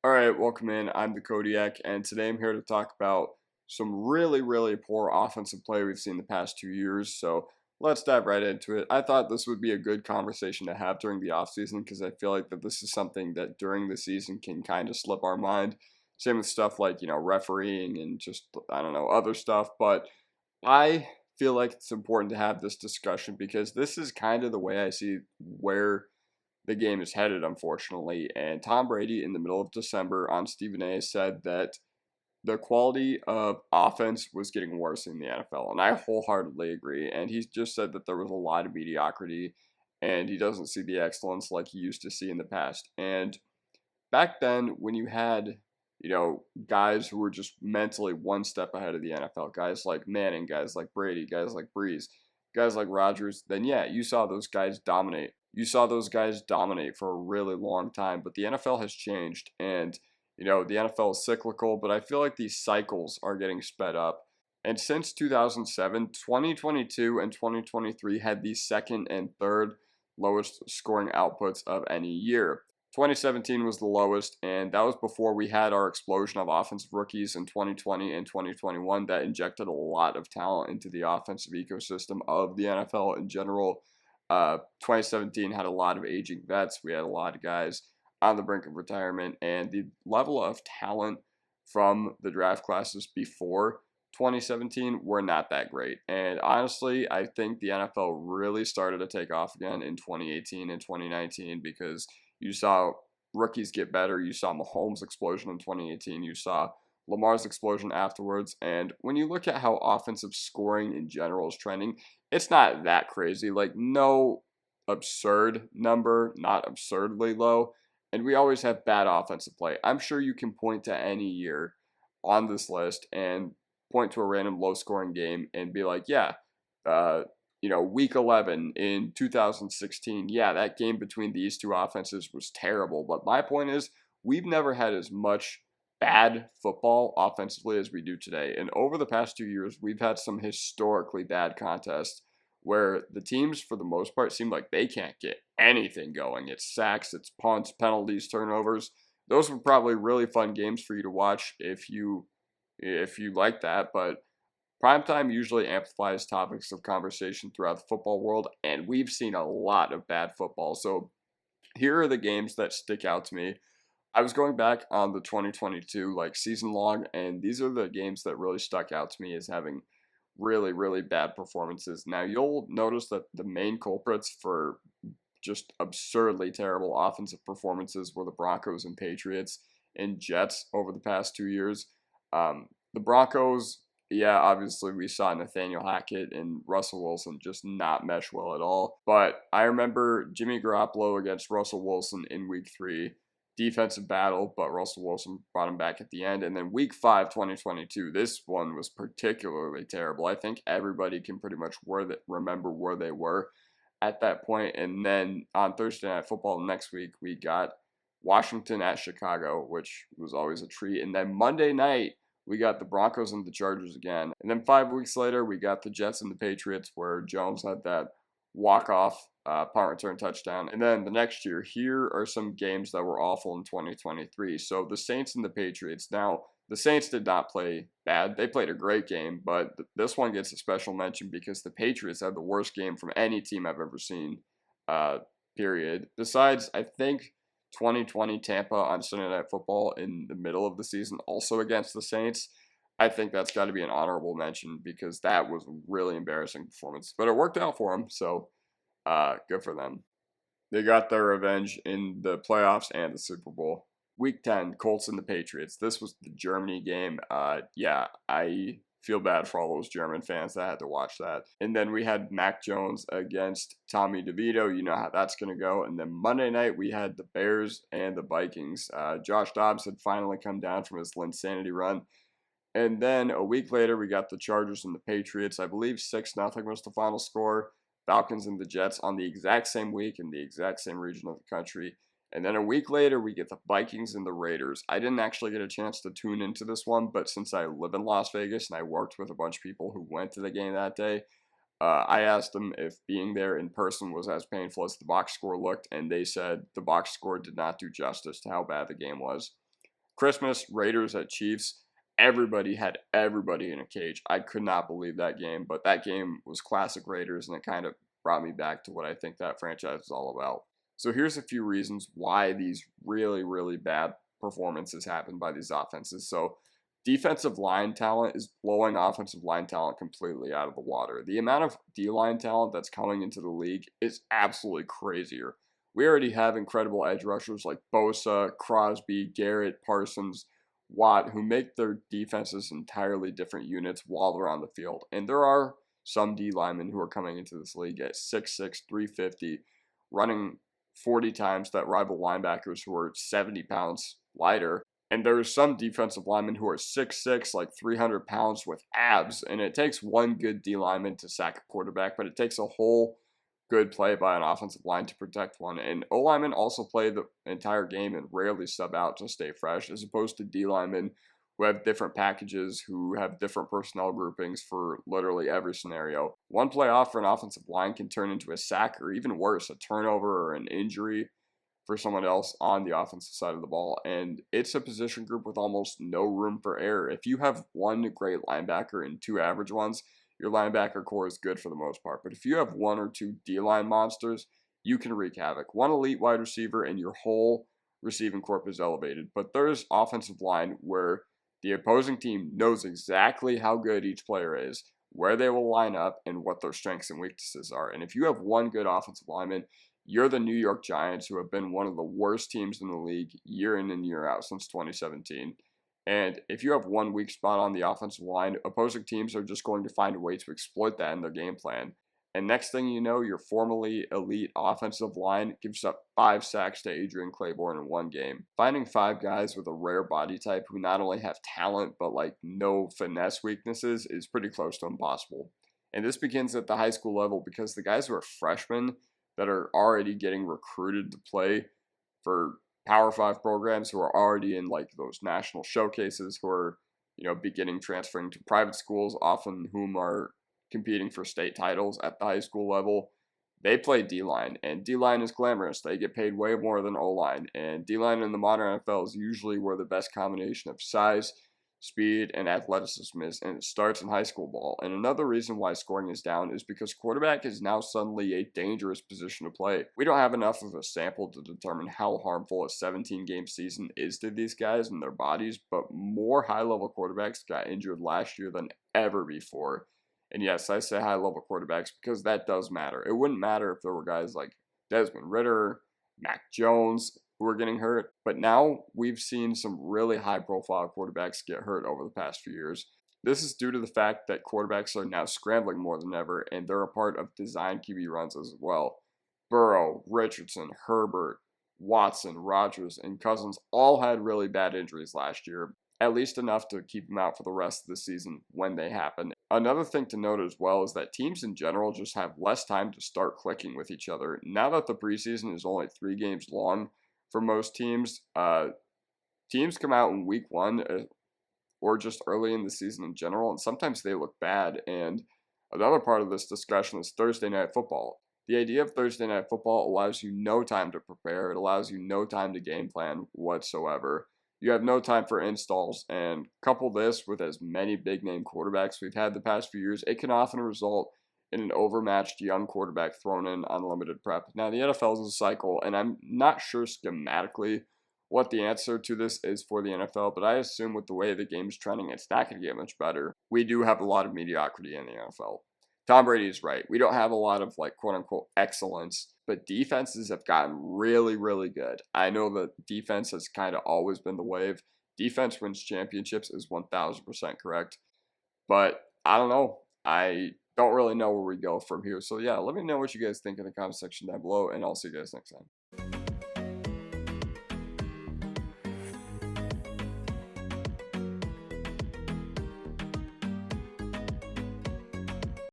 All right, welcome in. I'm the Kodiak, and today I'm here to talk about some really poor offensive play we've seen the past 2 years. So let's dive right into it. I thought this would be a good conversation to have during the offseason because I feel like that this is something that during the season can kind of slip our mind. Same with stuff like, refereeing and just, I don't know, other stuff. But I feel like it's important to have this discussion because this is kind of the way I see where the game is headed, unfortunately. And Tom Brady, in the middle of December on Stephen A, said that the quality of offense was getting worse in the NFL. And I wholeheartedly agree. And he just said that there was a lot of mediocrity and he doesn't see the excellence like he used to see in the past. And back then, when you had, guys who were just mentally one step ahead of the NFL, guys like Manning, guys like Brady, guys like Breeze, guys like Rodgers, then yeah, you saw those guys dominate. You saw those guys dominate for a really long time, but the NFL has changed and the NFL is cyclical, but I feel like these cycles are getting sped up. And since 2007, 2022 and 2023 had the second and third lowest scoring outputs of any year. 2017 was the lowest, and that was before we had our explosion of offensive rookies in 2020 and 2021 that injected a lot of talent into the offensive ecosystem of the NFL in general. 2017 had a lot of aging vets. We had a lot of guys on the brink of retirement, and the level of talent from the draft classes before 2017 were not that great. And honestly, I think the NFL really started to take off again in 2018 and 2019 because you saw rookies get better. You saw Mahomes' explosion in 2018. You saw Lamar's explosion afterwards. And when you look at how offensive scoring in general is trending, it's not that crazy. Like, no absurd number, not absurdly low. And we always have bad offensive play. I'm sure you can point to any year on this list and point to a random low scoring game and be like, yeah, week 11 in 2016, yeah, that game between these two offenses was terrible. But my point is, we've never had as much bad football offensively as we do today. And over the past 2 years, we've had some historically bad contests where the teams, for the most part, seem like they can't get anything going. It's sacks, it's punts, penalties, turnovers. Those were probably really fun games for you to watch if you like that, but primetime usually amplifies topics of conversation throughout the football world, and we've seen a lot of bad football. So here are the games that stick out to me. I was going back on the 2022 season long, and these are the games that really stuck out to me as having really bad performances. Now you'll notice that the main culprits for just absurdly terrible offensive performances were the Broncos and Patriots and Jets over the past 2 years. The Broncos, yeah, obviously we saw Nathaniel Hackett and Russell Wilson just not mesh well at all. But I remember Jimmy Garoppolo against Russell Wilson in week 3. Defensive battle, but Russell Wilson brought him back at the end. And then week 5, 2022, this one was particularly terrible. I think everybody can pretty much remember where they were at that point. And then on Thursday Night Football next week, we got Washington at Chicago, which was always a treat. And then Monday night, we got the Broncos and the Chargers again. And then 5 weeks later, we got the Jets and the Patriots, where Jones had that walk-off punt return touchdown. And then the next year, here are some games that were awful in 2023. So the Saints and the Patriots. Now, the Saints did not play bad. They played a great game, but this one gets a special mention because the Patriots had the worst game from any team I've ever seen, period. Besides, I think 2020 Tampa on Sunday Night Football in the middle of the season, also against the Saints. I think that's got to be an honorable mention because that was a really embarrassing performance. But it worked out for them, so good for them. They got their revenge in the playoffs and the Super Bowl. Week 10, Colts and the Patriots. This was the Germany game. Yeah, I feel bad for all those German fans that had to watch that. And then we had Mac Jones against Tommy DeVito. You know how that's going to go. And then Monday night, we had the Bears and the Vikings. Josh Dobbs had finally come down from his Linsanity run. And then a week later, we got the Chargers and the Patriots. I believe 6-0 was the final score. Falcons and the Jets on the exact same week in the exact same region of the country. And then a week later, we get the Vikings and the Raiders. I didn't actually get a chance to tune into this one, but since I live in Las Vegas and I worked with a bunch of people who went to the game that day, I asked them if being there in person was as painful as the box score looked, and they said the box score did not do justice to how bad the game was. Christmas, Raiders at Chiefs. Everybody had everybody in a cage. I could not believe that game, but that game was classic Raiders, and it kind of brought me back to what I think that franchise is all about. So here's a few reasons why these really, really bad performances happen by these offenses. So defensive line talent is blowing offensive line talent completely out of the water. The amount of D-line talent that's coming into the league is absolutely crazier. We already have incredible edge rushers like Bosa, Crosby, Garrett, Parsons, Watt, who make their defenses entirely different units while they're on the field. And there are some D linemen who are coming into this league at 6'6", 350, running 40 times that rival linebackers who are 70 pounds lighter. And there's some defensive linemen who are 6'6", like 300 pounds with abs. And it takes one good D lineman to sack a quarterback, but it takes a whole good play by an offensive line to protect one. And O linemen also play the entire game and rarely sub out to stay fresh, as opposed to D linemen who have different packages, who have different personnel groupings for literally every scenario. One play off for an offensive line can turn into a sack, or even worse, a turnover or an injury for someone else on the offensive side of the ball. And it's a position group with almost no room for error. If you have one great linebacker and two average ones, your linebacker core is good for the most part. But if you have one or two D-line monsters, you can wreak havoc. One elite wide receiver and your whole receiving corp is elevated. But there's offensive line where the opposing team knows exactly how good each player is, where they will line up, and what their strengths and weaknesses are. And if you have one good offensive lineman, you're the New York Giants, who have been one of the worst teams in the league year in and year out since 2017. And if you have one weak spot on the offensive line, opposing teams are just going to find a way to exploit that in their game plan. And next thing you know, your formerly elite offensive line gives up 5 sacks to Adrian Claiborne in one game. Finding 5 guys with a rare body type who not only have talent but like no finesse weaknesses is pretty close to impossible. And this begins at the high school level, because the guys who are freshmen that are already getting recruited to play for Power 5 programs, who are already in like those national showcases, who are, beginning transferring to private schools, often whom are competing for state titles at the high school level, they play D-line, and D-line is glamorous. They get paid way more than O-line, and D-line in the modern NFL is usually where the best combination of size, speed, and athleticism is, and it starts in high school ball. And another reason why scoring is down is because quarterback is now suddenly a dangerous position to play. We don't have enough of a sample to determine how harmful a 17-game season is to these guys and their bodies, but more high-level quarterbacks got injured last year than ever before. And yes, I say high-level quarterbacks because that does matter. It wouldn't matter if there were guys like Desmond Ridder, Mac Jones, who are getting hurt. But now we've seen some really high-profile quarterbacks get hurt over the past few years. This is due to the fact that quarterbacks are now scrambling more than ever, and they're a part of design QB runs as well. Burrow, Richardson, Herbert, Watson, Rodgers, and Cousins all had really bad injuries last year, at least enough to keep them out for the rest of the season when they happen. Another thing to note as well is that teams in general just have less time to start clicking with each other. Now that the preseason is only 3 games long for most teams, teams come out in week 1 or just early in the season in general, and sometimes they look bad. And another part of this discussion is Thursday Night Football. The idea of Thursday Night Football allows you no time to prepare. It allows you no time to game plan whatsoever. You have no time for installs, and couple this with as many big-name quarterbacks we've had the past few years, it can often result in an overmatched young quarterback thrown in on limited prep. Now, the NFL is a cycle, and I'm not sure schematically what the answer to this is for the NFL, but I assume with the way the game is trending, it's not going to get much better. We do have a lot of mediocrity in the NFL. Tom Brady is right. We don't have a lot of like quote-unquote excellence, but defenses have gotten really, really good. I know that defense has kind of always been the wave. Defense wins championships is 1000% correct. But I don't know. I don't really know where we go from here. So yeah, let me know what you guys think in the comment section down below, and I'll see you guys next time.